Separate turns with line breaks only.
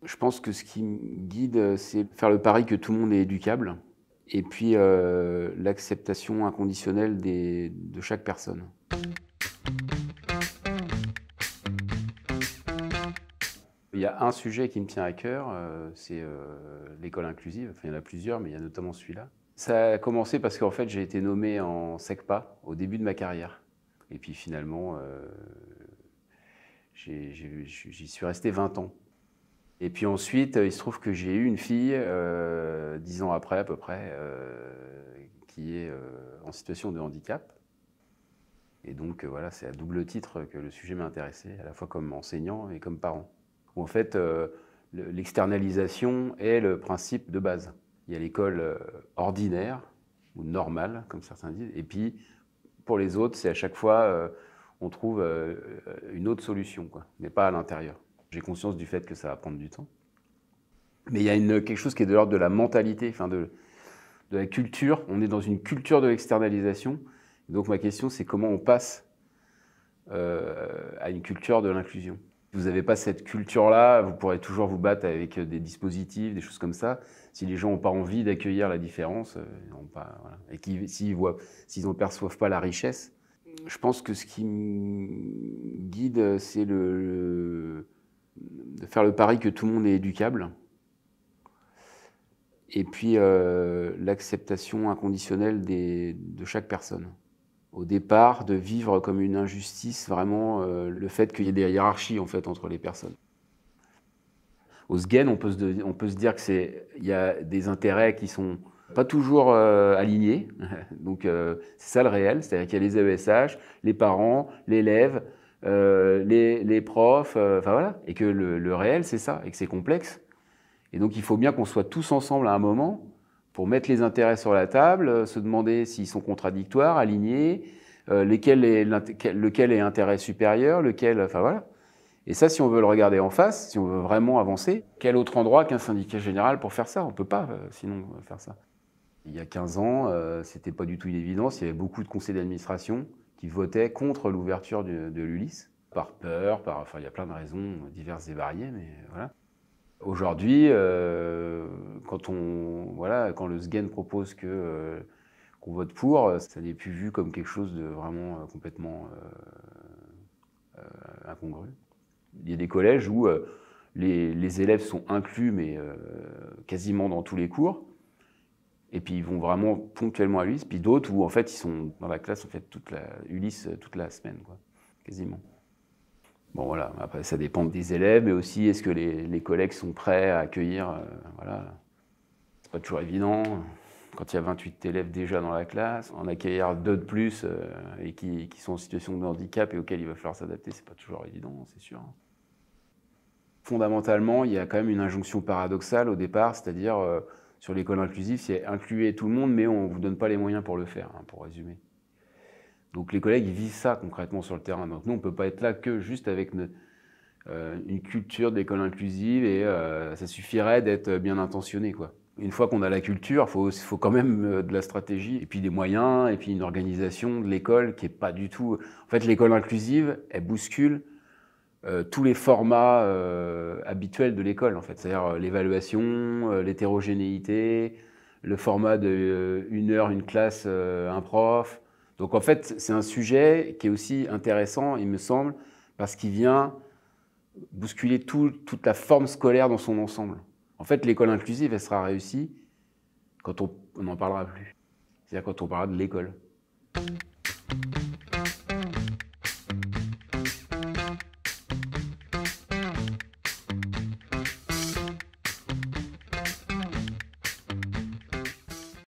Je pense que ce qui me guide, c'est faire le pari que tout le monde est éducable et puis l'acceptation inconditionnelle de chaque personne. Il y a un sujet qui me tient à cœur, c'est l'école inclusive. Enfin, il y en a plusieurs, mais il y a notamment celui-là. Ça a commencé parce qu'en fait, j'ai été nommé en SECPA au début de ma carrière. Et puis finalement, j'y suis resté 20 ans. Et puis ensuite, il se trouve que j'ai eu une fille, 10 ans après à peu près, qui est en situation de handicap. Et donc voilà, c'est à double titre que le sujet m'a intéressé, à la fois comme enseignant et comme parent. En fait, l'externalisation est le principe de base. Il y a l'école ordinaire, ou normale, comme certains disent, et puis pour les autres, c'est à chaque fois, on trouve une autre solution, quoi, mais pas à l'intérieur. J'ai conscience du fait que ça va prendre du temps. Mais il y a quelque chose qui est de l'ordre de la mentalité, enfin de la culture. On est dans une culture de l'externalisation. Donc ma question, c'est comment on passe à une culture de l'inclusion. Si vous n'avez pas cette culture-là, vous pourrez toujours vous battre avec des dispositifs, des choses comme ça. Si les gens n'ont pas envie d'accueillir la différence, voilà. Et s'ils n'en perçoivent pas la richesse, je pense que ce qui me guide, c'est de faire le pari que tout le monde est éducable. Et puis l'acceptation inconditionnelle de chaque personne. Au départ, de vivre comme une injustice, vraiment le fait qu'il y ait des hiérarchies en fait, entre les personnes. Au SGEN, on peut se dire qu'il y a des intérêts qui sont pas toujours alignés. Donc c'est ça le réel, c'est-à-dire qu'il y a les AESH, les parents, l'élève, les profs, enfin voilà, et que le réel c'est ça, et que c'est complexe. Et donc il faut bien qu'on soit tous ensemble à un moment pour mettre les intérêts sur la table, se demander s'ils sont contradictoires, alignés, lequel est intérêt supérieur, enfin voilà. Et ça, si on veut le regarder en face, si on veut vraiment avancer, quel autre endroit qu'un syndicat général pour faire ça? On ne peut pas sinon faire ça. Il y a 15 ans, c'était pas du tout une évidence. Il y avait beaucoup de conseils d'administration qui votaient contre l'ouverture de l'ULIS, par peur, enfin il y a plein de raisons diverses et variées, mais voilà. Aujourd'hui, quand le SGEN propose qu'on vote pour, ça n'est plus vu comme quelque chose de vraiment complètement incongru. Il y a des collèges où les élèves sont inclus, mais quasiment dans tous les cours, et puis ils vont vraiment ponctuellement à l'ULIS, puis d'autres où en fait ils sont dans la classe en fait ULIS toute la semaine, quoi, quasiment. Bon voilà, après ça dépend des élèves, mais aussi est-ce que les collègues sont prêts à accueillir, voilà. C'est pas toujours évident. Quand il y a 28 élèves déjà dans la classe, en accueillir 2 de plus et qui sont en situation de handicap et auxquels il va falloir s'adapter, c'est pas toujours évident, c'est sûr. Fondamentalement, il y a quand même une injonction paradoxale au départ, c'est-à-dire sur l'école inclusive, c'est incluez tout le monde, mais on ne vous donne pas les moyens pour le faire, hein, pour résumer. Donc les collègues, ils vivent ça concrètement sur le terrain. Donc nous, on ne peut pas être là que juste avec une culture de l'école inclusive et ça suffirait d'être bien intentionné, quoi. Une fois qu'on a la culture, il faut quand même de la stratégie, et puis des moyens, et puis une organisation de l'école qui n'est pas du tout... En fait, l'école inclusive, elle bouscule tous les formats habituels de l'école, en fait. C'est-à-dire l'évaluation, l'hétérogénéité, le format de 1 heure, une classe, un prof. Donc en fait, c'est un sujet qui est aussi intéressant, il me semble, parce qu'il vient bousculer toute la forme scolaire dans son ensemble. En fait, l'école inclusive, elle sera réussie quand on n'en parlera plus. C'est-à-dire quand on parlera de l'école.